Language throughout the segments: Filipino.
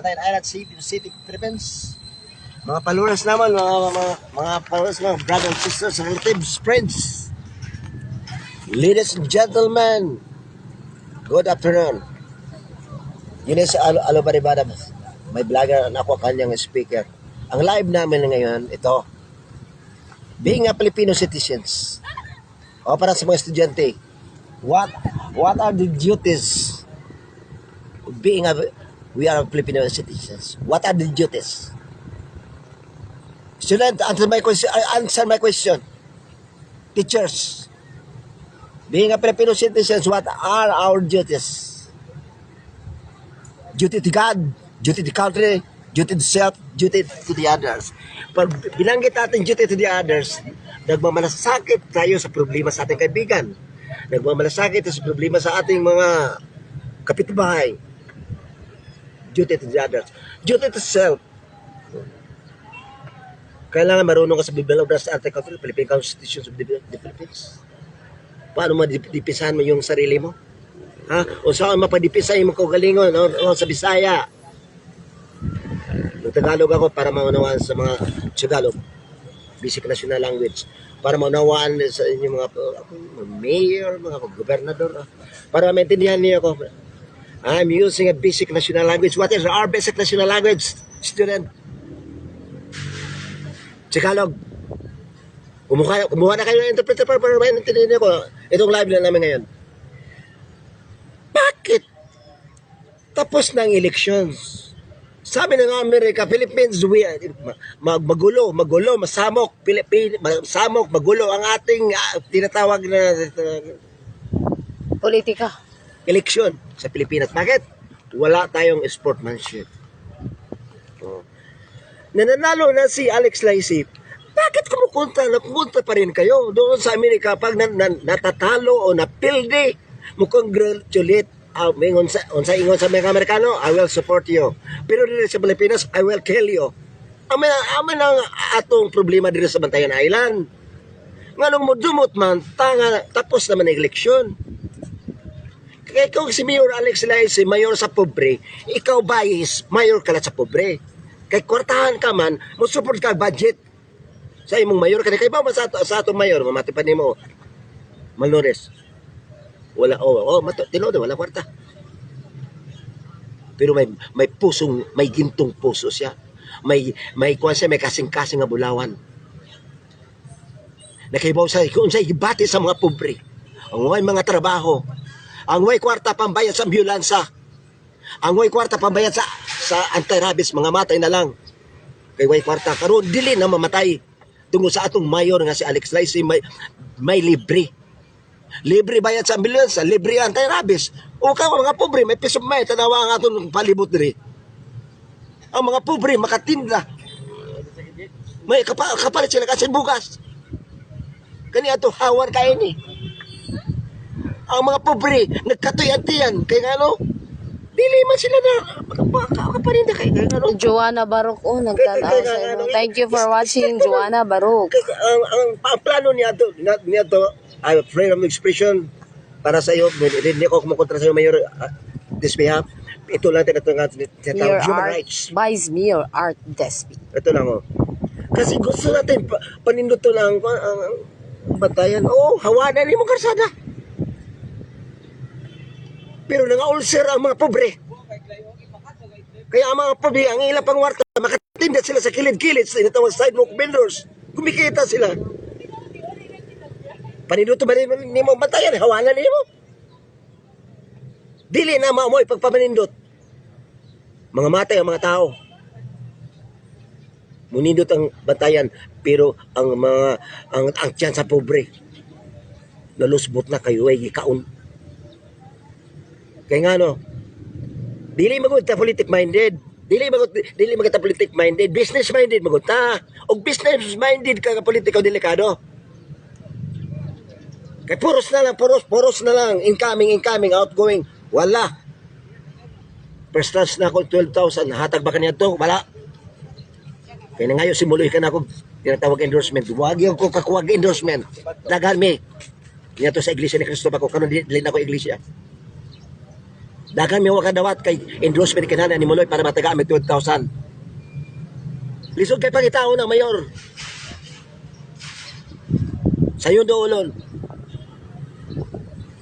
Island City, Philippines. Mga followers naman, mga followers, mga brothers, sisters, relatives, friends. Ladies and gentlemen, good afternoon. Yun is Alo Baribada, may vlogger na ako kanyang speaker. Ang live namin ngayon, ito, being a Filipino citizens, o para sa mga estudyante, what are the duties of being we are Filipino citizens? What are the duties? Student, answer my question. Teachers, being a Filipino citizens, what are our duties? Duty to God, duty to country, duty to self, duty to the others. Pag binanggit natin duty to the others, nagmamalasakit tayo sa problema sa ating kaibigan. Nagmamalasakit sa problema sa ating mga kapitbahay. Duty to the others. Duty to self. Kailangan marunong ka sa Bible of the Article, Philippine Constitution of the Philippines. Paano madipisahan mo yung sarili mo? Ha? O saan mapadipisahin mo kagalingon o sa Bisaya? Yung Tagalog ako para maunawaan sa mga Tagalog. Basic national language. Para maunawaan sa inyong mga mayor, mga gobernador. Para maintindihan niyo ako. I'm using a basic national language. What is our basic national language, student? Tagalog. Kumuha na kayo ng interpreter para maintindihan ko. Itong live na namin ngayon. Bakit? Tapos ng elections. Sabi ng Amerika, Philippines, magulo, masamok, masamok, magulo ang ating tinatawag na politika. Eleksyon sa Pilipinas. Bakit? Wala tayong sportsmanship. Nananalo na si Alex Laisip. Bakit kumukunta pa rin kayo doon sa Amerika pag natatalo o napildi? Mukongratulate ingon sa mga Amerikano, I will support you. Pero dito sa Pilipinas, I will kill you. Aman ang atong problema dito sa Bantayan Island. Nganong mo dumot man, tapos naman ang eleksyon. Kaya ikaw si Mayor Alex Laisip, mayor sa pobre, ikaw bayis, mayor ka lang sa pobre. Kay kwartahan ka man, mo support ka budget sa imong mayor kani kay ba sa atong mayor mamatipan nimo Malnores. Wala tinodo wala kwarta. Pero may pusong, may gintong puso siya. May kuan siya, may kasing-kasing nga bulawan. Nakaibaw sa kung sa gibati sa mga pobre. Ang way mga trabaho. Ang way kwarta pambayad sa ambulansya. Ang way kwarta pambayad sa anti-rabies, mga matay na lang. Kay way kwarta karon dili na mamatay. Tungod sa atong mayor nga si Alex Laisip may libre. Libre bayad sa ambulansya, libre anti-rabies. O ka mga pobre may piso may tanawa ang atong palibot diri. Ang mga pobre makatinda. May kapalit sila kasi bugas. Kani ato hawar kay ni. Ang mga pobre nagkatuyan-tiyan kay ngano? Dili man sila na kaparinda kay ano. Joanna Barok nagtanaw sa inyo. Thank you for watching, Joanna Barok. Ang plano niya to freedom of expression para sa iyo. Hindi ko kumukontra sa iyo, Mayor, this behalf. Ito lang human rights. Vice Mayor Art Despi. Ito lang kasi gusto natin paninduto lang ang batayan. Hawanan ni mong karsada. Pero nanga-ulcer ang mga pobre. Kaya ang mga pobre, ang ilang pangwarta, makatinda sila sa kilid-kilid sa inatawag sidewalk vendors. Kumikita sila. Paninuto ba ni mo bantayan? Hawanan ni mo? Dili na maamoy pagpamanindot. Mga matay ang mga tao. Munindot ang bantayan, pero ang tiyan sa pobre, nalusbot na kayo ay ikaon. Kaya nga dili magud ta politic minded. Dili magud ta politic minded, business minded magud ta. Og business minded ka politiko delikado. Kay puros na lang, incoming, outgoing, wala. First class na ako 12,000, hatag ba kaniya to? Wala. Kaya na ngayon simuloy ka na ako tinatawag endorsement. Wag yung ko kakuwag endorsement. Daghan mi. Niya to sa iglesia ni Cristo pa ko karon dili na ko iglesia. Dagan mi wa kadawat kay endorsement kinana ni Muloy para mataga mi 12,000. Lisod kay pangitaon ng mayor. Sayo doolon.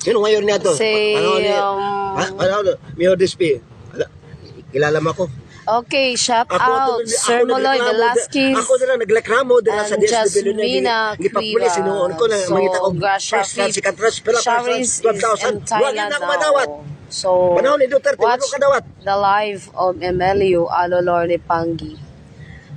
Sino mayor niya to? Si, Mayor Dispi. Kilala mo ako. Okay, shout out Sir Moloy Velasquez Ako na lang nagreklamo dira sa and DSWD. Jasmina Gipapulis sinuon ko na So, mangita ko Gracia first class, second class, pila Charis first is 12,000. in Wag Thailand na ako madawat. now. So, Panahon ni Duterte, wag watch ko kadawat. the live of Emilio Alolor ni Pangi.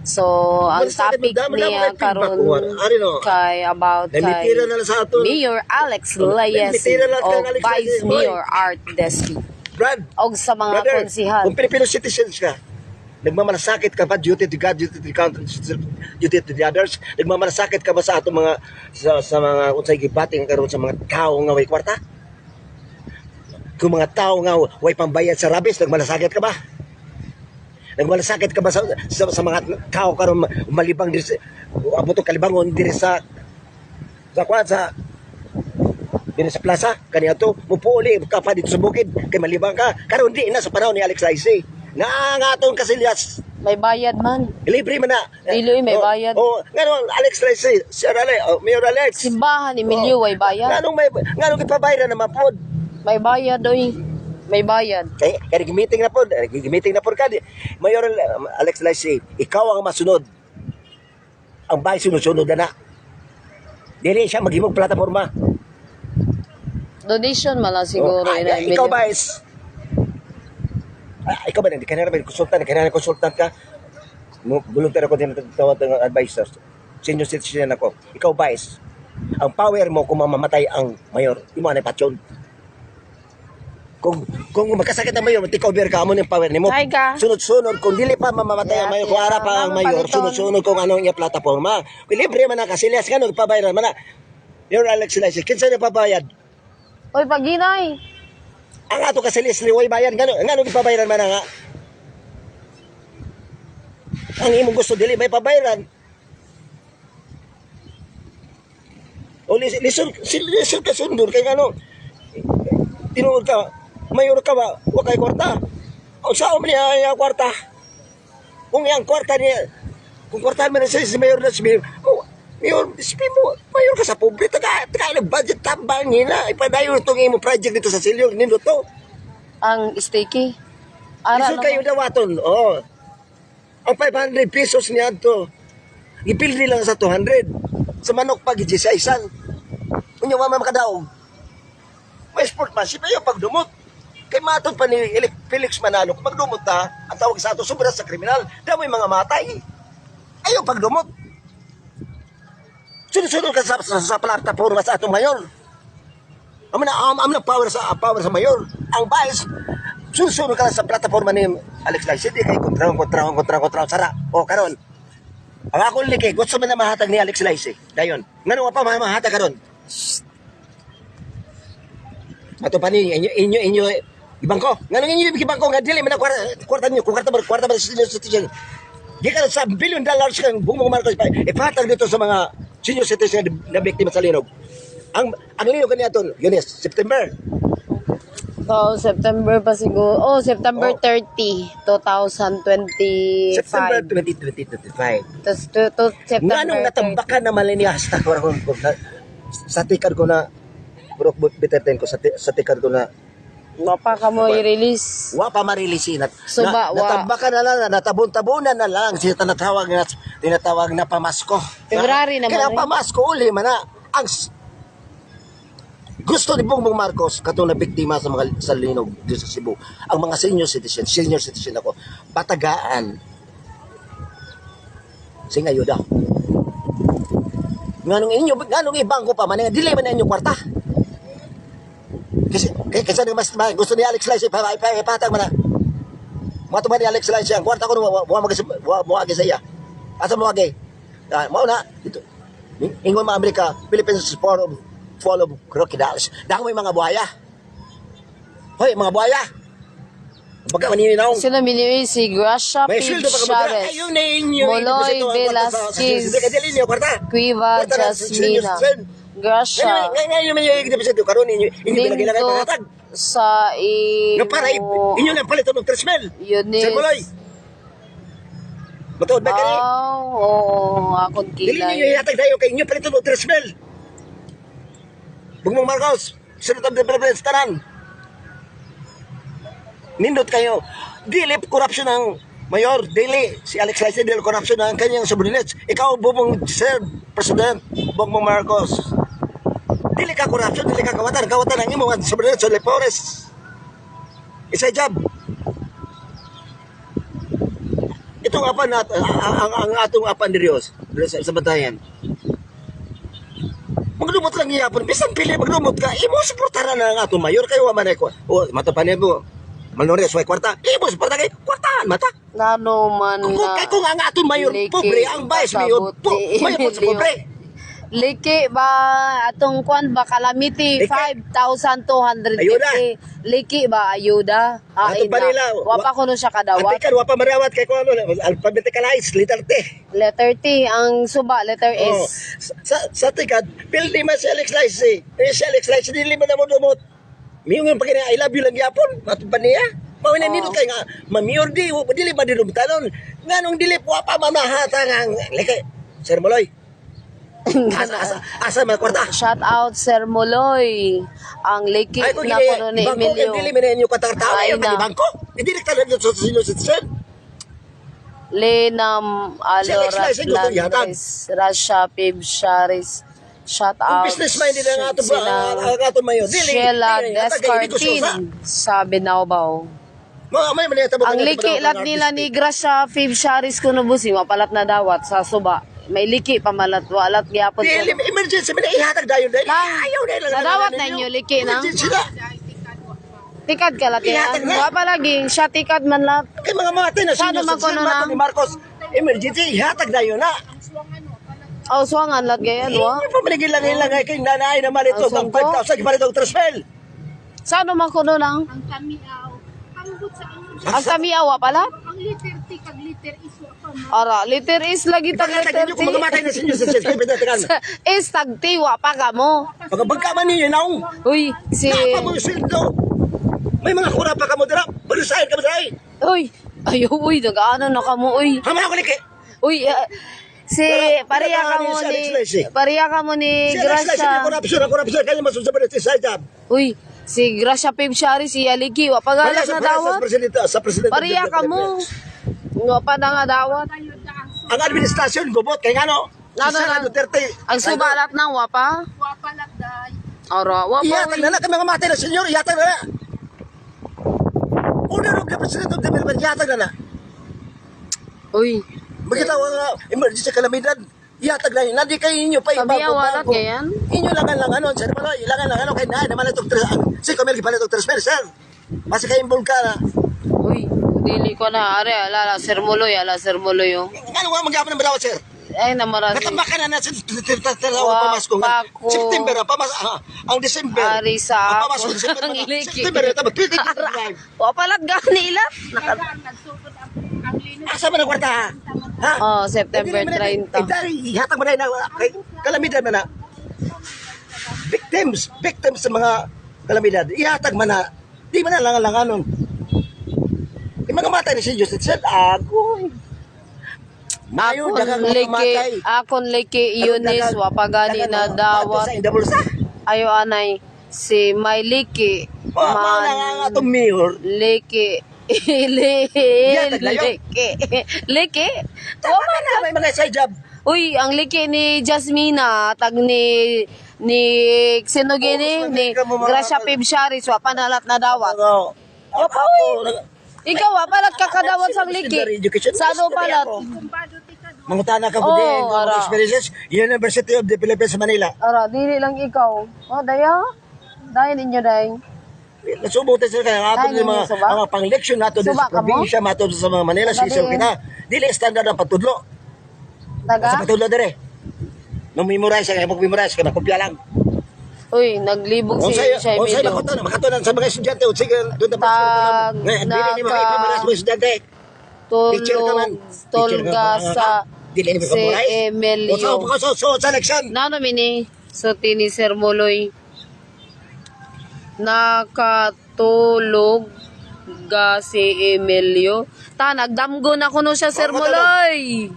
So, ang Basta topic dami na niya mga feedback ko. karon Ano no? kay about Namitira kay na lang sa ato. Mayor Alex Layesi Namitira lang o kay Alex Vice Layesi. Mayor Art Desi Brad, og sa mga brother, konsihal. kung Filipino citizens ka, nagmamalasakit ka ba duty to God, duty to the country, duty to the others? Nagmamalasakit ka ba sa atong mga sa mga unsay gibating karon sa mga tao nga way kwarta? Kung mga tao nga way pambayad sa rabis, nagmalasakit ka ba? Nagmalasakit ka ba sa mga tao karon malibang diri sa abot og kalibangon diri sa diri sa plaza kaniadto mupuuli ka pa dito sa bukid kay malibang ka karon di na sa panahon ni Alex Laisi nga aton Casillas May bayad man. libre man na Dili, may bayad. nganon Alex Laisi Sir Ale Mayor Alex Simbahan ni Emilio way bayad. nganong ipabayra na mapod May bayad oy. May bayad. kay gimiting na pod ka Mayor Alex Laisi ikaw ang masunod ang bay sunod-sunod na dili siya maghimog plataporma. Donation man lang siguro ina ikaw ba is ikaw ba hindi ka na konsultant ka volunteer ako din tawag ng advisors senior citizen ako ikaw ba is ang power mo kung mamamatay ang mayor imo na patyon kung magkasakit ang mayor take over ka mo ng power nimo Ay ka. sunod-sunod kung dili pa mamamatay ang mayor kung ara pa ang mayor sunod-sunod kung anong iya plataporma libre man na Casillas ka nagpabayad man na your Alex Laisi kinsa na pabayad Oy paginay. ang ato Casillas liway bayan ngano gipabayaran man nga ang imong gusto dili may pabayaran o listen ka sundur kay ngano tinuod ka mayor ka ba wa kay kwarta o sao man niya kwarta kung yang kwarta niya kung kwarta man sa si mayor na si Mayor, isipin mo, mayor ka sa pobre, taga budget tambang nila. Ipadayo itong imong project dito sa Silyo, nino to. Ang sticky. Ara Isun kayo dawaton, ang 500 pesos niya to. Ipildi lang sa 200. Sa manok pag ijisaisan. Unyo wa makadaog. May sportsmanship ayo pagdumot. Kay matod pa ni Felix Manalo, kung magdumot ta, ang tawag sa ato, sobra sa kriminal. Damoy mga matay. Ayo pagdumot. Sunod-sunod ka sa plataforma sa atong mayor. Am na power sa mayor. Ang vice, sunod-sunod ka sa plataforma ni Alex Laisi. Di kay kontra sara. O karon. Ang akong liki, gusto mo na mahatag ni Alex Laisi. Dayon. Ngano pa mahatag karon? Ato pa ni inyo ibangko. Ngano inyo ibangko nga dili man kwarta niyo, kwarta ba sa citizen. Di ka sa $1 billion kang bumong Marcos pa ipahatag dito sa mga senior citizen na biktima sa linog. Ang linog kaniadto, Yunes, September. So, September pa siguro. Oh, September 30, 2025. September 2025. To September Nganong natambakan na maliniya sa tikad ko na burok bitter ten ko sa tikad ko na Mapa ka mo i-release. wa pa marilisin at So, natambakan na lang, natabon-tabunan na lang siya tinatawag na pamasko. February naman Kaya eh. pamasko uli man na ang gusto ni Bongbong Marcos katong na biktima sa mga sa linog dito sa Cebu. Ang mga senior citizen ako, batagaan. Sing ayuda. Nganong ibang ko pa man dili man na inyo kwarta. Kasi mas gusto ni Alex Laisi ipatag man na. Mato ba ni Alex Laisi ang kwarta ko mo agi sa iya. Asa mo agi? Mao na dito. Ingon mga Amerika, Philippines is full of crocodiles. Dako may mga buhaya. Hoy, mga buhaya. Baga maninaw. Sila minili si Gracia May P. sweldo pa ka Chavez, ayun na inyo. Moloy Velasquez, Cuiva Jasmina, Gracia. Ngayon naman yung deposit karon inyo bilagay pangatag. Sa Nga para inyo lang paliton og 3 mil. Yunis. Sir Buloy. Matuod ba kani? Oo, akong Dili kilay. niyo ihatag dayo kay inyo paliton og 3 mil. Bugmong Marcos, sunod ang preference tanan. Nindot kayo. Dili corruption ng mayor, dili si Alex Laisi, dili corruption ng kanyang subordinates. Ikaw bubong Sir President Bugmong Marcos. Dili ka corruption, dili ka kawatan ang imong subordinates sa Lepores. Isa job. Itong apan ang atong apan Diyos sa batayan. Magdumot lang iyapon, bisan pili magdumot ka, imo suportaran na ang atong mayor kayo wa man ko. O matapanin mo. Malnori suway kwarta. Imo suporta kay kwartaan mata. Nano man Kung ang atong mayor Liki, pobre, ang vice mayor mayor sa pobre. Liki ba atong kwan ba calamity Liki. 5,250. Ayuda. Liki ba ayuda? Ato pa nila. Wa pa kuno siya kadawat. Antikan wa pa marawat kay kuno alphabeticalized letter T. Letter T ang suba letter Oh, S. sa tikad, pildi man si Alex Laisi. Si Alex Laisi dili man mo dumot. Miyong pag I love you lang yapon, matupan niya. Mawin nito kay nga mamiyor dili ba dinumtanon. Nganong dili wa pa mamahatang ang like Sir Moloy. Asa man kwarta. Shout out Sir Moloy. Ang liki Ay kung na kuno ni bangko Emilio. dili man inyo katartawa Ay, yung na. bangko. Dili talaga sa senior citizen. Lenam Si Alex Alorat Laisi, gusto yatag. Landres, Rasha Pib Sharis. Shout Kung out business minded ang ato ba ang ato mayo. Dili. Sheila dili, hatag kay Nico Sosa. Descartin sa Binaubao. May manita ba? Ang liki lat nila ni Gracia Pib Sharis kuno busi mapalat na dawat sa suba. May liki pamalat walat gyapon. Dili emergency man ihatag dayon dai. Na- Ayaw dai lang. nadawat na inyo, liki na. Emergency na. Tikad ka lat yan. Ihatag na. Wa pa lagi siya tikad man lat. Kay mga mate na Paano senior man citizen kuno Marcos na? ni Marcos. Emergency ihatag dayon na. Oh, suwangan lat gayan wa. Yung pamaligid lang ilang ay kay nanay naman ito Ang ang sungko? 5,000 gipalit og transfer. Saan man kuno nang? Ang kamiaw, ambot sa inyo. Ang kami awa pala? Ang liter T kag liter iso pa man. Ara, liter is lagi tag Pagkatag liter ninyo kung mga matay na senior citizen kay pinatakan. is tagti wa pa ka mo. Pagkabagka man ninyo naong. Uy, si Napa mo yung sweldo. May mga kura pa ka mo dira. Balusahin ka mo dira. Uy, ayo uy, nagaano na ka mo uy. Hama ako liki. Uy, si pariya ka mo si Alex ni Laisi. pariya ka mo ni Si Alex Laisi Gracia. ang korupsyon kanya masusabalit sa job. Uy, si Gracia Pib Shari si Aliki wa pa galas na dawat. Sa presidente. Pariya ka mo. Nga pa na nga dawat. Ang administrasyon gubot kay ngano? Si Ano Sara na? Duterte. Ang subalat nang wa pa. Wapalat day. Ara, wa pa. Iyatag na kay mga matay na senyor, iyatag na. Order of the President of the Philippines, iyatag na. Uy, Magkita ang emergency kalamidad. Iyatag na yun. Nandi kayo inyo pa sabi walat bangko. gayan. Inyo lang ano, sir Maloy, ilangan lang ano, kay naay naman itong si Kamel gipalit og transfer, sir. Basta kayo involved ka na. Uy, dili ko na are ala Sir Muloy, oh. Ano nga magyapon ng balawa, sir? Ay namarasi. Natambak ka na sa Wa pamasko. pa ko. September, ang December. Ari sa Ang pamasko, ako. December. Ang liki. September, tama, 2025. Wa palag gani ila. Naka Dagang nagsugod ang lino. Asa man ang kwarta, ha? Ha? Oh, September 30. Ihatag mo na yun, kay kalamidad man na. Victims sa mga kalamidad. Ihatag man na. Di man na langan-langanon. Yung mga matay ni si Joseph said, agoy. Mayo, dagang mga matay. Akon liki Yunis wa pa gani na dawat. Sa indabulsa. Ayo anay si may liki. Mga nga itong mayor. Liki. taglayo. Liki. Tama na, may mga side job. Uy, ang liki ni Jasmina, tag ni sino gini, ni Gracia Pib Sharis, wa panalat na dawat. Oo. Opa, uy. Ikaw, wa palat kakadawat sa liki. Sa ano palat? Kumbado ti ka do. Mangutana ka po Oo, din, kung ara. mga experiences, University of the Philippines sa Manila. Ara, dili lang ikaw. Oh, daya. Daya ninyo, day. Nasubutin sila kaya nga Ay, yung mga, suba? mga pang-leksyon nato din Suba sa ka mo? probinsya, mato sa mga Manila, Sabi sisaw yun. kita. Dili standard ang patudlo. Sa Taga? patudlo dire. Nung memorize, kaya mag-memorize, kaya makopya lang. Uy, naglibog Kung si sa'yo, Emilio. makatunan sa mga estudyante, o sige, doon na Tag- Dili ni mga naka- ipamaras mga estudyante. Teacher ka man. Tulog, Teacher ka tolga man. sa Dili ni si memorize. Emilio. So, sa election. Nano mini, Sulti ni Sir Moloy. Nakatulog ga si Emilio. Nagdamgo na kuno siya, Sir Oo, matulog. Moloy.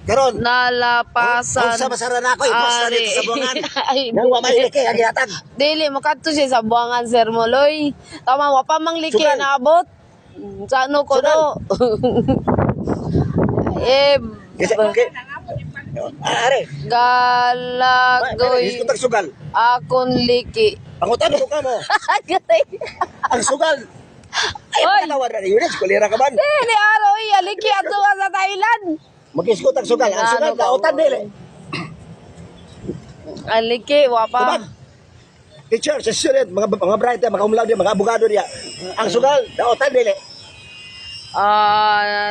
Karon, Nalapasan. sa masara na ako, ipos na dito sa buwangan. Ay, Nang wamailike, ang gihatag. dili, makadto siya sa buwangan, Sir Moloy. Tama, wapa mang liki Sugal. na abot. Sa ano ko no? Kasi, okay. Are, Galagoy isko tag sugal. akon liki. Pangutan mo ka mo. Ang sugal. Ay, Oy. patawad na yun. Kulira ka man. Dili, araw iya, liki ato sa Thailand. Mag-isko tag sugal. Ang sugal, Ano ka, kautan dili. Ang liki, wapa. Kubag. Teacher, sa student, mga bright, mga umlaw mga abogado niya. Ang sugal, kautan dili.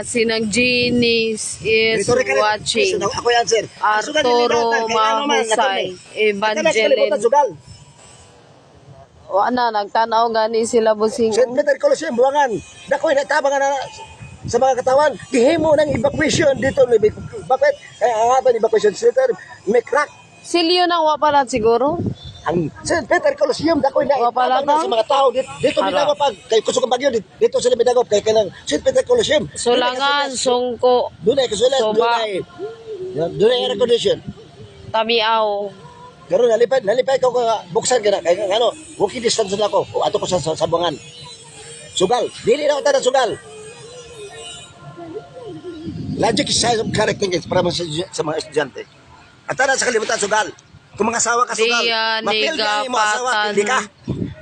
Sinang Genies is Dito rin ka rin. watching. Listen, ako yan, sir. Ang sugal, Arturo nililatan. Kailangan man, Mahusay, Evangeline. Evangeline. Sugal. Wala, nagtanaw gani sila busing. St. Peter Coliseum, buwangan. Dakoy, natabang na sa mga katawan. Gihimo ng evacuation dito. Bakit? Kaya ang ato evacuation center, may crack. Silyo nang wapalan siguro. Ang St. Peter Coliseum, dakoy na Wapala itabang na ka? sa mga tao. Dito Ara. binagop pag, kay kusog ang bagyo, dito sila binagop. Kay kanang St. Peter Coliseum. Sulangan, sungko, Doon ay kasulat. Soba. Doon ay air condition. tamiaw. Pero nalipay ko buksan ka na. Kaya ano, walking distance na ako. O ato ko sa buwangan. Sugal. Dili na ako tayo ng sugal. Logic is size of correcting it para sa mga estudyante. At tara sa kalimutan, sugal. Kung mga asawa ka, sugal. Dia Mapil ka yung mga asawa, hindi ka.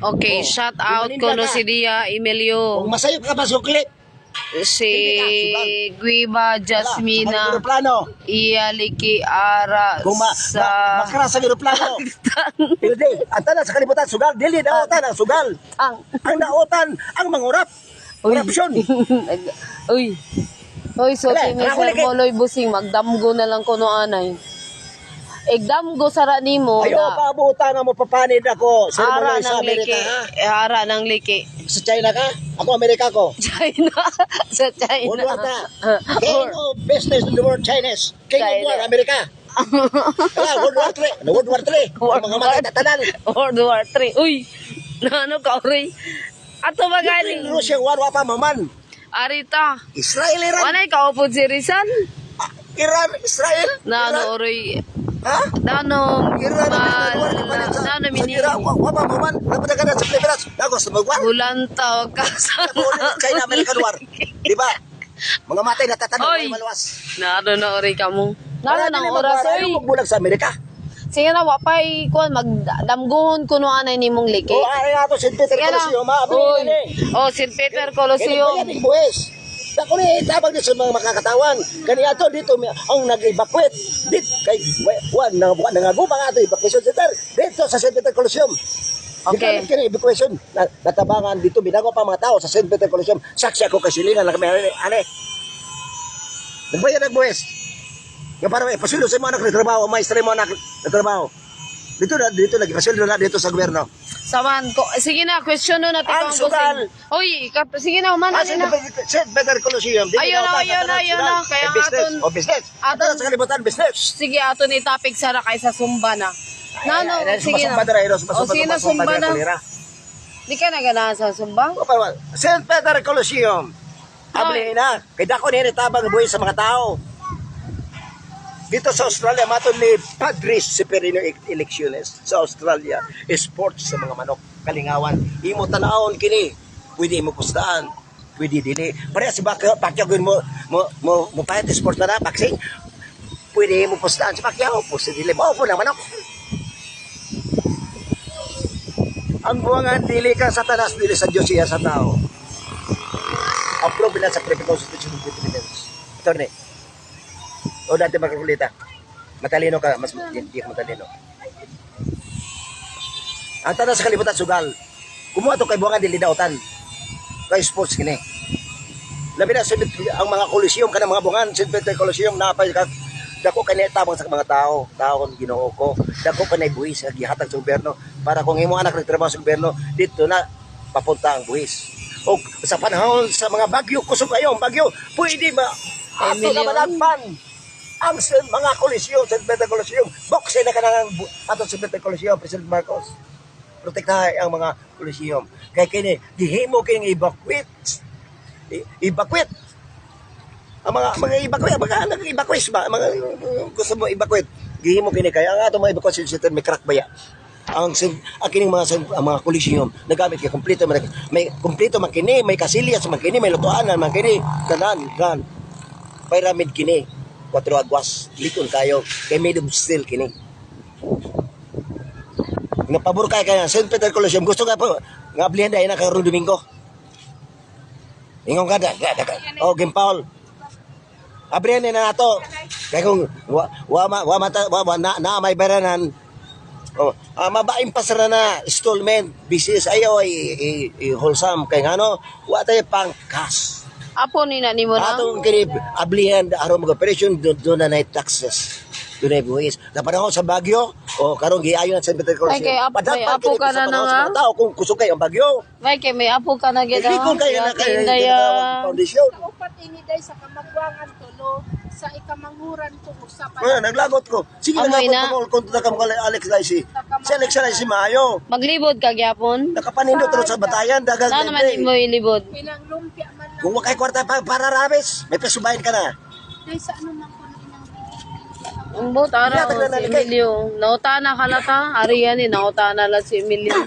Okay, Oh. shout out Kung ko no maninda ka. si Dia Emilio. Kung masayop ka ba, sukli. Si Hindi ka, sugal. Guiba Sa Jasmina aeroplano. Iyaliki Ara Kung sa makara sa aeroplano. Pilde. At tara sa kalimutan, sugal. Dili naotan ang sugal. Tang. Ang naotan, ang mangurap. Corruption. Uy. Uy, so Wala, ni nakahuli Sir kay- Moloy Busing, magdamgo na lang kuno anay. Igdamgo sara nimo Ayaw na paabutan na mo papanid ako. Sir ara Maloy sa ng Amerika, liki. ha? Ara ng liki. Sa China ka? Ako Amerika ko. China. Sa China. World War na. King of business in the world, Chinese. King of China. war, Amerika. Wala, World War 3. World War 3. World Mga War- matay tatanan. World War 3. Uy. Ano ka, Uri? Ato ba galing? Russia, war, wapa, maman. Arita. Israel, Iran. Wanay kaupod si Rizal? Iran, Israel. Na Iran. ano, Uri? Ha? Na ano, Iran, war, na ano, mini? Iran, wapa, maman. Napata ka na sa Pilipinas. Dagos, magwar. Bulanta, wag ka sa... China, American war. Di ba? Mga matay na tatanong Oy. ay maluwas. Na ano na, Uri ka mo. Na Kaya ano ng dili oras, magwar, Uy. ayaw magbulag sa Amerika. Sige na, wapay, kuan, magdamguhon ko no anay ni mong liki. O, ay nga to, St. Peter Sige na. Coliseum, maabot Uy. na Oh, St. Peter Kaya Coliseum. yung buwes. Ako ni itabag din sa mga makakatawan. Kaniya to dito ang nag-evacuate. Dito kay nangagubang ato evacuation center. Dito sa St. Peter Coliseum. Okay. Di kami evacuation. Natabangan dito binago pa mga tao sa St. Peter Coliseum. Saksi ako kay silingan na kami ane. Nagbayad nagbuwes. Nga para may pasulo sa mga anak nagtrabaho, maestra mo anak nagtrabaho. Dito nagpasulo na dito sa gobyerno. Saman ko. Sige na, question no natin Ang kung sugal. Uy, sige na, umana St. na. Peter Coliseum. Ayun na. Kaya nga business. aton- O business. aton- Ato sa kalibutan business. Sige, ato ni topic sara kaysa sumba na. Nano, sige na. O sige na, sumba na. Di ka na ganahan sa sumba? St. Peter Coliseum. Abli na. Kaya dako ni tabang buhay sa mga tao. Dito sa Australia, matod ni Padres Severino Elecciones sa Australia, sports sa mga manok, kalingawan. Imo tanawon kini. Pwede mo pustaan. Pwede dili. Pareha si Pacquiao mo pahit sports na boxing. Pwede mo pustaan si Pacquiao. Pusta dili. Mao po na manok. Ang buwangan dili ka sa tanas, dili sa Diyos iya sa tao. Approve na sa Philippine Constitution of the Philippines. Attorney. O dati magkakulita. Matalino ka, mas hindi ka matalino. Ang tanas sa kalibutan, sugal. Kumuha ito kay buwangan dili daotan. Kay sports kini. Labi na ang mga Coliseum kanang mga buwangan, St. Peter Coliseum napay ka dako kanay tabang sa mga tao, taon Ginoo ko. Dako kanay buhis sa gihatag sa gobyerno para kung imong anak nagtrabaho sa gobyerno dito na papunta ang buhis. O sa panahon sa mga bagyo, kusog kayo ang bagyo, pwede ba? Ato Emilio. na malagpan. ang mga Coliseum, St. Peter Coliseum, buksin na ka na ato St. Peter Coliseum, President Marcos. Protektahan ang mga Coliseum. Kaya kini, gihimo kini evacuate. Ang mga evacuate, nag-evacuate ba? Mga gusto mo evacuate. Gihimo kini kaya ang ato mga evacuation center may crack baya. Ang kining mga Coliseum nagamit kay kompleto may kompleto man kini, may kasillas man kini, may lutuanan man kini, tanan pyramid kini. 4 agwas, likon kayo, kay made of steel kini. Napabor kaya St. Peter Coliseum, gusto nga po, nga ablihan dahil na karong Domingo. Ingong kada, Game Paul. Abrihan na nato. Kaya kung na may baranan, mabaing pasara na installment, business, ayaw ay wholesome, kaya nga no, watay pang cash. Apo ni na nimo na. Atong kini ablihan aron mag-operation doon na night taxes. Doon ay buwis. Na panahon sa Bagyo, o karong giayon sa St. Peter Coliseum. Ay, kay may apo ka na nga. Tao kung kusog kay ang Bagyo. May kay may apo ka na gid. Likon kay na kay foundation. Upat ini day sa kamagwangan tulo sa ikamanghuran ko usapan. Naglagot ko. Sige na Amoy nga na. kung tuta kam Alex Laisi. Si Alex Laisi maayo. Maglibod ka gyapon. Nakapanindo tro sa batayan dagang. Na naman imo ilibod. Ilang lumpia man lang. Kung wakay kwarta para rabis, may pesubahin ka na. Day sa ano man ko inang Ang botara Yatag na si nalikay. Emilio. Nauta na kalata. Ariyan ni nauta na la si Emilio.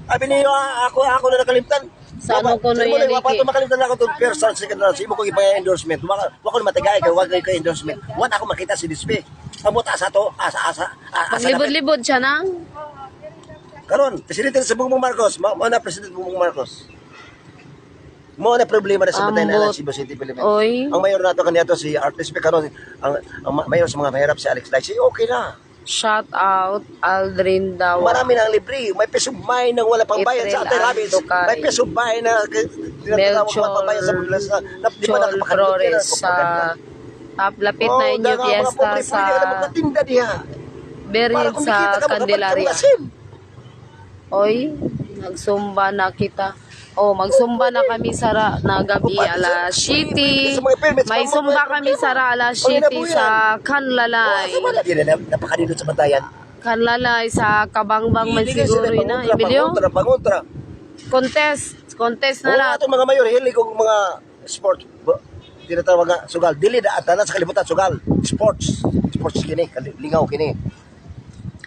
Abi niyo ako na nakalimtan. Sa ano ko no yan, Wapato Iki? makalimtan ako itong first and second round. Imo ko ipa endorsement. Wako na matigay kay wag kay endorsement. Wan ako makita si display. Amot asa to, asa. Maglibod-libod siya nang. Karon, presidente sa Bongbong Marcos, mo na presidente Bongbong Marcos. Mo na problema na sa batay na Ambot. Cebu City, Philippines. Oy. Ang mayor nato kaniya si Artis karon ang mayor sa mga mahirap si Alex Laisi. Okay na. Shout out Aldrin Dawa. Marami nang libre. May pesubay nang wala pang bayad sa Ate April Rabbits. Andocari. May pesubay na tinatawag Melchor wala pang bayad sa Buglas na di ba Chol nakapakalimutan Flores sa lapit na inyo fiesta sa tinda diha. Berid sa Candelaria. Oy, nagsumba na kita. Oh, magsumba na kami sa na gabi alas 7. May sumba kami sa alas 7 sa Kanlalay. Napakadilot sa batayan. Kanlalay sa Kabangbang man siguro na, Emilio. Pangontra. Contest na Oo, lahat. atong mga mayor, hili kong mga sport. Tinatawag nga, sugal. Dili na at na sa kalibutan, sugal. Sports kini, lingaw kini.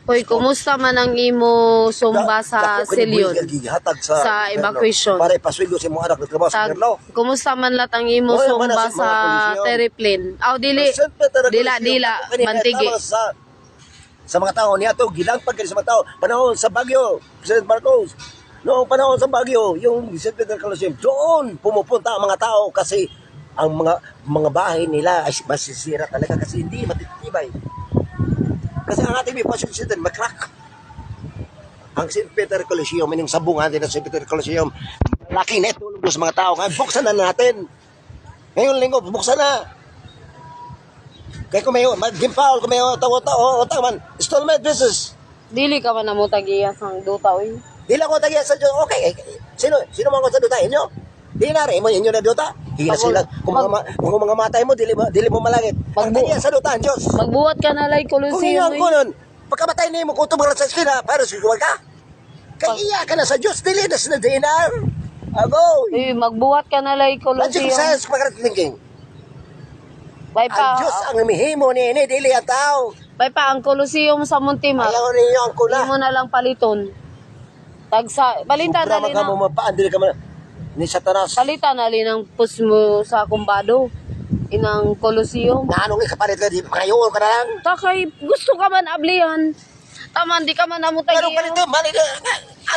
Hoy, kumusta man ang imo sumba sa Silyon? Sa evacuation. Para ipaswigo sa mga anak na trabaho sa Perlo. Kumusta man lat ang imo Oy, sumba mana sa mga sa Coliseum. Terraplane? Aw dili. Dila, mantigi. Sa mga tao niya to, gilangpag kini sa mga tao. Panahon sa Bagyo, President Marcos. Noong panahon sa Bagyo, yung St. Peter Coliseum, doon pumupunta ang mga tao kasi ang mga bahay nila ay masisira talaga kasi hindi matitibay. Kasi ang ating evacuation center, makrak. Ang St. Peter Coliseum, yung sabungan din ng St. Peter Coliseum, laki na tulog sa mga tao. Kaya buksan na natin. Ngayon linggo, buksan na. Kaya kung may mag-gimpaul, kung may taman, installment business. Dili ka man namo tagiya sang duta oy. Di lang ko tagiya sa Diyos. Okay, sino man ko sa duta? Inyo? Di na rin mo, inyo na duta. Hila sila. Kung mga matay mo, dili mo malangit. Ang tagiya sa duta, ang Diyos. Magbuhat ka na lay Kung Coliseum. inyo ko nun, pagkamatay na mo, kung tumagal sa eskwela, para siguwag ka. Kaya ka na sa Diyos, dili na sa dinar. Ago. Uy, magbuhat ka na lay Nandiyo Coliseum. sa science thinking. Bay Ang pa. Diyos ang mihimo ni ini, dili ang tao. Bay pa ang Coliseum sa Muntima. Ayaw ninyo ang Di kula. mo na lang paliton. Tagsa balita na Sobra li ka na. mo mapaandil ka man ni Satanas. Balita na li ng pus mo sa kumbado. Inang Coliseum. Na anong ikapalit ka, di pangayoon ka na lang. Takay, gusto ka man ablihan. Taman, di ka man namutagi. Pero palito, mali ka.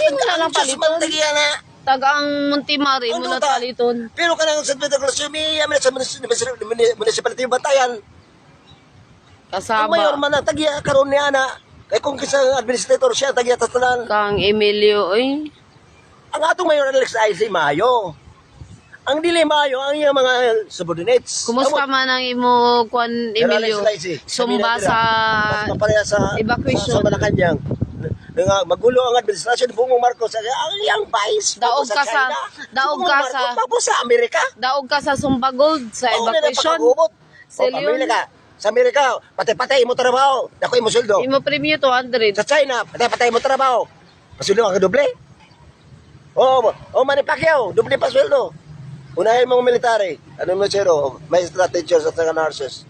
Di mo na lang Diyos paliton. man tagiya na. Tagang Muntimari mo Ano na ta? paliton. Pero ka nang sa Peter Coliseum, iyamin na sa municipality yung Bantayan. Ang mayor Kasama man na tagiya karon niya na. Kaya kung kisang administrator siya, tagiya tatanan. kang Emilio, oy. Ang atong mayor Alex ay si Mayo. Ang dili Mayo, ang iyang mga subordinates. Kumusta man ang imo kwan Emilio? Sumba sa evacuation. Sa Malacanang. Nga magulo ang administrasyon Bongbong Marcos ang iyang vice. Daog ka sa- daog ka sa- sa Amerika. Daog ka sa Sumba Gold sa Oo, evacuation. napakagubot. O, Silyon. pamili ka. Sa Amerika, patay-patay mo trabaho. Dako mo sweldo. Imo premium 200. Sa China, patay-patay mo trabaho. Pasweldo ang doble. Manny Pacquiao, doble pa sweldo. Unahin mong military. Ano mo zero? May teachers at saka nurses.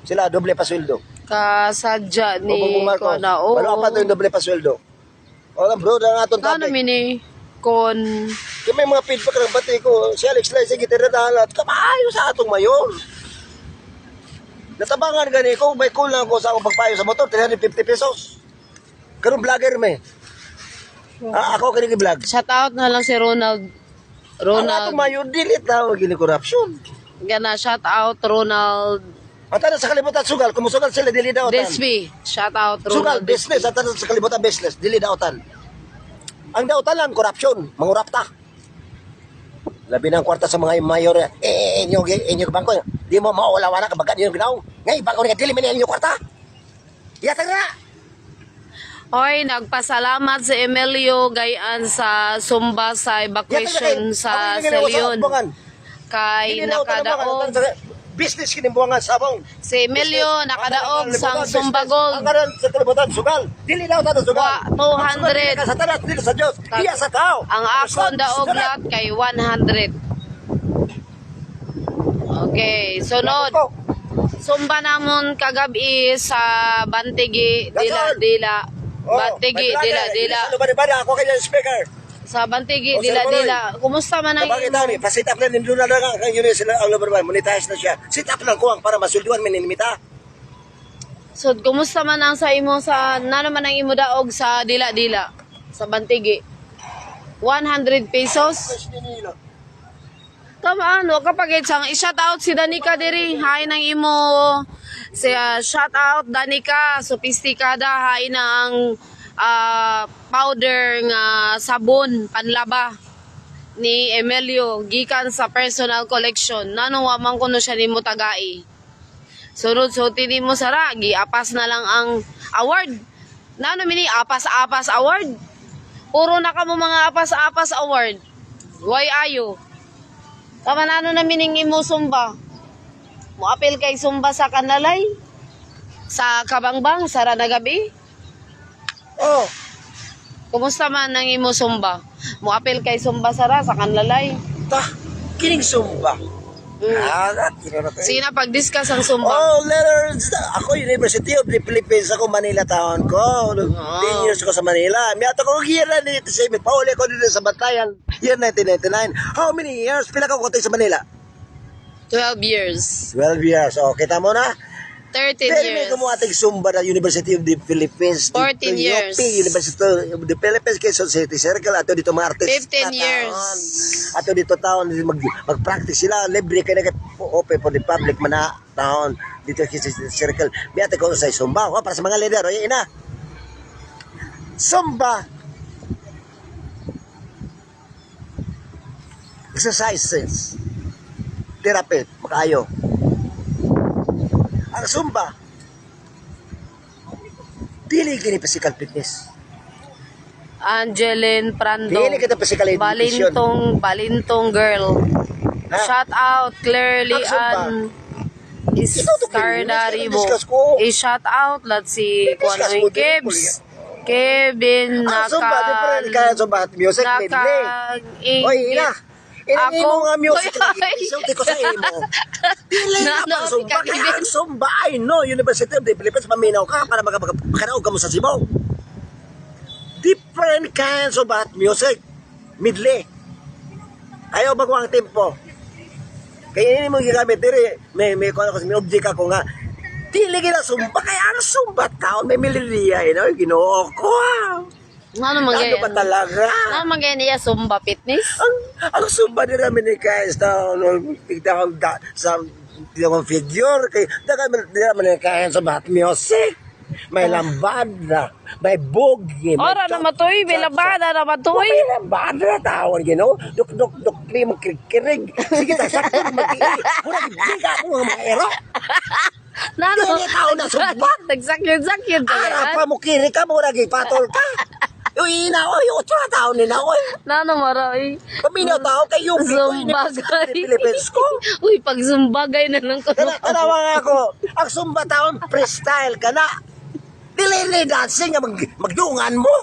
Sila, doble pa sweldo. Kasadya ni ko na. Wala pa ito yung doble pa sweldo. Bro, na nga itong Ano topic. mini kon Kaya may mga feedback ng bati ko. Si Alex Lai, sige, tinadahalat. Kapayo sa atong mayor. Natabangan gani ko, may kulang ko sa akong pagpayo sa motor, 350 pesos. Karong vlogger may. Ako kinig-vlog. shout out na lang si Ronald. Ang atong mayor, dili tawag gini corruption. Gana shout out Ronald Ang tanong sa kalibutan, sugal. Kumusugal sila, dili daotan. Despi. Shout out Sugal, Ronald business. Ang tanong sa kalibutan, business. Dili daotan. Ang daotan lang, corruption. Mangurapta. Labi ng kwarta sa mga mayor. Inyo bangko. Di mo mawala-wala ka bagat nyo ginaw. Ngay, bangko nga, dili minil inyo kwarta. Yata nga. Hoy, nagpasalamat si Emilio Gayan sa sumba sa evacuation sa Selion. Kay nakadaog. Business kinimbuangan sabong. Si Emilio nakadaog sa Sumba Gold. Ang karon sa kalibutan, sugal. Dili daw tayo sugal. 200. Sa tanas, dili sa Diyos. Iya sa tao. Ang akon daog lahat kay 100. Okay, sunod. Sumba namon kagabi sa Bantigi, Dila. Bantigi, Dila. Ano ba ako kanya speaker? Sa Bantigi, Dila. Kumusta man ang Kapag ito, pasit up lang, nindun na lang ang yun sila, ang Lumberman, monetize na siya. Sit up lang kuwang para masulduan, minimita. So, kumusta man ang sa imo sa nano man ang imo daog sa Dila sa Bantigi? 100 pesos. Tama ano kapag isang i-shout out si Danica diri, hain ang imo shout out Danica, sophisticada, hain ang powder nga sabon panlaba ni Emilio gikan sa personal collection. Nano wa man kuno siya nimo tagai. Sunod so mo sara giapas na lang ang award. Nano mini apas-apas award. Puro na kamo mga apas-apas award. Why ayo? Tama na na mining imo sumba. Mo apel kay sumba sa Kanlalay. Sa Kabangbang sara na gabi. Oh, Kumusta man ang imo sumba? Mo apel kay sumba sara sa Kanlalay. kining sumba. Sina pag-discuss ang sumba. Letters. Ako, University of the Philippines. Ako, Manila town ko. 10 years ko sa Manila. May ato ko gira dito sa Imit. Pauli ko dito sa Bantayan. Year 1999. How many years? Pila ka kotoy sa Manila? 12 years. 12 years. O, kita mo na? 13 Pero years. may kumuating sumba na University of the Philippines. 14 years. University of the Philippines, Quezon City Circle. Ato dito mga artist. 15 years. Ato dito taon, mag-practice sila. Libre kayo open for the public mana taon. Dito Quezon City Circle. Biyate ko sa sumba. Para sa mga leader. O, yun na. Sumba. Exercises. Therapy. Makaayo. Ang Zumba, dili kini physical fitness. Angeline Prando. Dili kita physical education. Balintong girl. Ha? Shout out clearly Ang Zumba. an Ito to Iscardaribo. discuss ko. I-shout out let's si Discuss Kuano ko din, Kebs. Kevin Ang Zumba, different kaya Zumba at music medley. Oy, ina. Ina mo nga music. Isulti ko sa imo. Dili na No, pa Zumba. ikaw, Kaya ang Zumba, I know, University of the Philippines, maminaw ka para makanaog ka mo sa Cebu. Different kinds of music. Medley. Ayaw bago ang tempo. Kaya ini mo gigamit diri. May object ako nga. Dili gina Zumba. Kaya ang Zumba taon, may melodiya. Ginoo ko. Ano Ano ba talaga? Ano magay niya Zumba fitness? Ang Zumba din namin ni Kais na tigda kong sa figure. Kaya din namin ni Kais sa bat music. May lambada, may bugi. Ora na matoy, may labada na matoy. May lambada na tawon, gino. Duk, may magkikirig. Sige, sakto mag-iiri. Muna, hindi ka ako mga ero. Nano? Dili tao na Zumba. Nagsakit-sakit. Ara pa mo kiri ka, mura patol ka. Uy, na, uy, otro na taon nila, uy. Nano maray. Paminaw tao kayo, Zumbagay. Philippines ko. Uy, pag zumbagay na lang ko. Tanawa nga ako, ang sumba taon, freestyle ka na. Dili dancing, magdungan mo.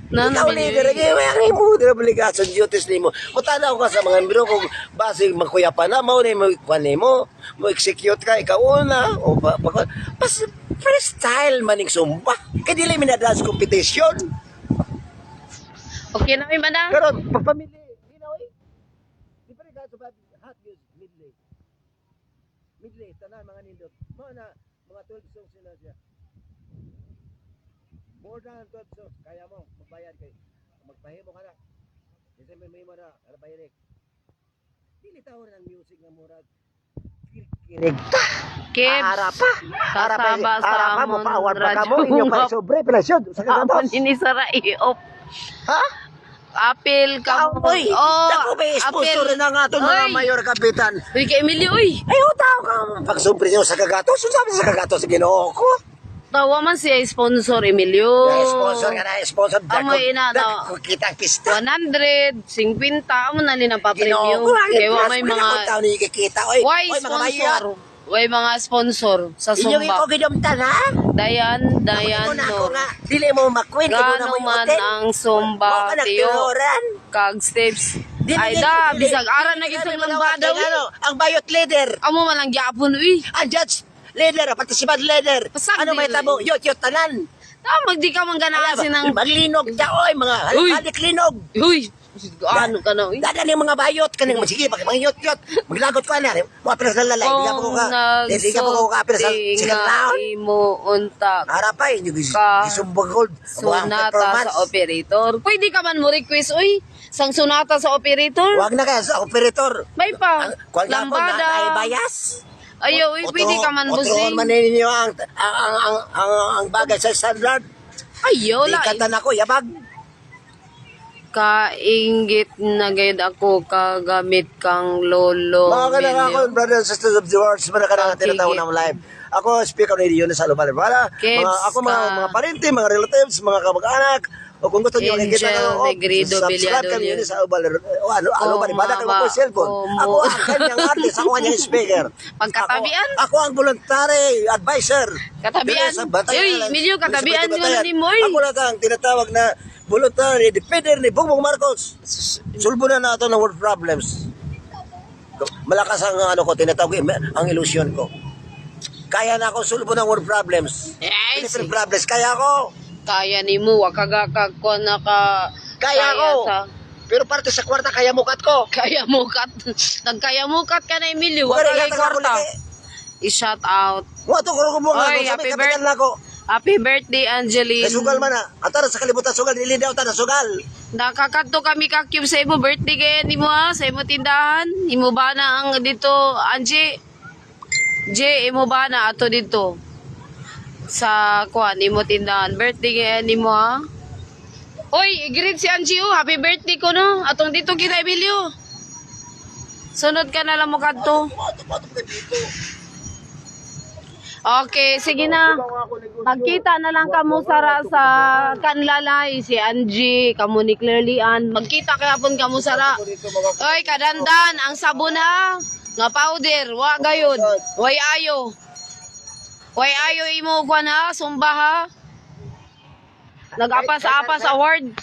Nano Ikaw leader, ang imo na obligasyon duties nimo. Mutanaw ka sa mga biro kung base magkuyapan na mo ni mo mo execute ka ikaw una o pas freestyle maning sumba. Kay dili mi na dance competition. Okay na may mana. Pero pagpamili, ginaoy. Di pa rin ka sa hot news midlay. Midlay tanan mga nindot. Mo na mga 12 songs sila siya. More than 12 songs, kaya mo, magbayad kay magpahimo ka na. Kasi may mo na, bayad. Dili tawon ng music nga murag. Kirig ta. Kebs. Harapa. Kasaba sa mo amon paawar pa ka mo radyo. inyo pa sobre pelasyon sa Amon kagatos. ini sara i-off. Ha? Apil ka mo. Oy, ako may sponsor apil. na nga to mga Oy. mayor kapitan. Uy, kay Emilio, uy. Ay, utaw ka. Pag sobre niyo sa kagatos, sabi sa kagatos sa Ginoo ko. Tawa man siya sponsor, Emilio. Sponsor ka na, sponsor. Amoy ina, no. Kita pista. 100, 50, amo na nila pa-premium. Ginoo ko. Kaya wa may mga... Tao ni kikita. Oy, Why oy, mga mayor. sponsor? Why mga sponsor sa Inyong iko Sumba? gidumtan, ha? Dayan, Ako na ako no. nga. Dili mo makwin. Gano man ang Sumba, Mo ka tiyo, nagtinuran. kag steps. Ay da, bisag aran na gitong lambada, uy. Ang bayot leader. Amo man ang gyapon, uy. Ang judge leader, participant leader. Pasag Ano may din, tabo? Yot tanan. Tamag di ka man ganasin ng... Maglinog siya, oy, mga Uy. halik-linog. Uy, ano ka na, uy. Dada ni mga bayot, kanang sige, mga yot-yot. Maglagot ko na, mga pilas na lalay. Hindi ka po ka, hindi ka po ka pilas sa sikat laon. imo unta Harapay, yung Ka- isumbag gold. sonata sa operator. Pwede ka man mo request, uy. Sang sonata sa operator. Huwag na kaya sa operator. May pa. Kuwag na po na Lambada. bayas. Ayaw, uy, pwede ka man Otrohon busing. man ninyo ang bagay sa standard. Ayaw, Di la. kanta na ko, yabag. Kainggit na gayud ako kagamit kang lolo. Mga kanang ako, Emilio. brothers and sisters of the world, mga kanang Okay, tinatawag ng live. Ako, speaker ni Dion sa Lubal. Kebs Ako, ka. mga parente, mga relatives, mga kamag-anak, o kung gusto niyo Angel makikita ko, Negredo subscribe Villado kami yun. yun sa Lubal. Ano ba, bada ko Mama, ko cellphone. Omo. Ako ang kanyang artist, ako ang kanyang speaker. Pagkatabian? Ako ang voluntary advisor. Katabian? Dire sa Batayan. Uy, Emilio, katabian Sa ko Batayan. na ni Moy. Ako na ang tinatawag na voluntary defender ni Bongbong Marcos. Sulbo na nato ng world problems. Malakas ang ano ko, tinatawag ang illusion ko. Kaya na ako sulbo ng world problems. Yes. Different problems, kaya ako. Kaya ni mo, wakagakag ko na ka... Kaya ko. sa- Pero parte sa kwarta, kaya mukat ko. Kaya mukat. Nagkaya mukat ka na, Emilio. Bukari, Wakagay yata ako kwarta. lagi. I-shout out. Wa to ko mo nga. Oy, Sabi, happy kapitan na ako. Happy birthday, Angeline. Kay sugal man na. Atara sa kalibutan sugal, dili daw ta na sugal. Nakakato kami kakyum sa imo birthday kaya ni mo ha, sa imo tindahan. Imo ba na ang dito, Angie? J, imo ba na ato dito? Sa kuan, imo tindahan. Birthday kaya ni mo ha? Oy, i-greet si Angie oh. Happy birthday ko no. Atong dito kita, Emilio. Sunod ka na lang mo kadto. Okay, sige na. Magkita na lang kamo sara sa kanlalay si Angie, kamo ni Clearly Ann. Magkita kahapon kamo sara. Oy, kadandan ang sabon ha. Nga powder, wa gayud. Way ayo. Way ayo imo kwan ha, sumba ha. Nag-apas-apas award.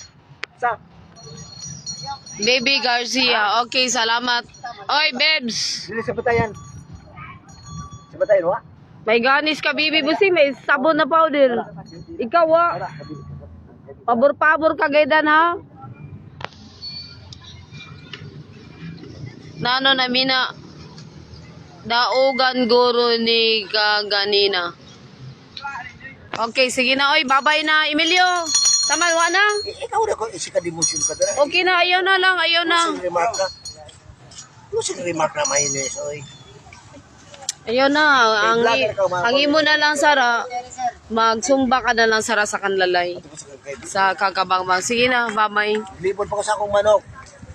Sa Baby Garcia. Okay, salamat. Oy, Bebs. dili sa Batayan. Sa Batayan wa? May ganis ka, Bibi Busi. May sabon na powder. Ikaw, wa. Pabor-pabor ka, gaydan, ha? Nano na mina. Daugan guro ni kaganina. Okay, sige na. Oy, babay na, Emilio. Tama, wa na? Ikaw na ko isika demotion ka dara. Okay na, ayaw na lang, ayaw na. Sing remark ka. Sing remark na mayonnaise oy. Ayaw na. Ang imo na lang, Sara. Magsumba ka na lang, Sara, sa kanlalay. Sa kakabangbang. Sige na, babay. Libon pa ko sa akong manok.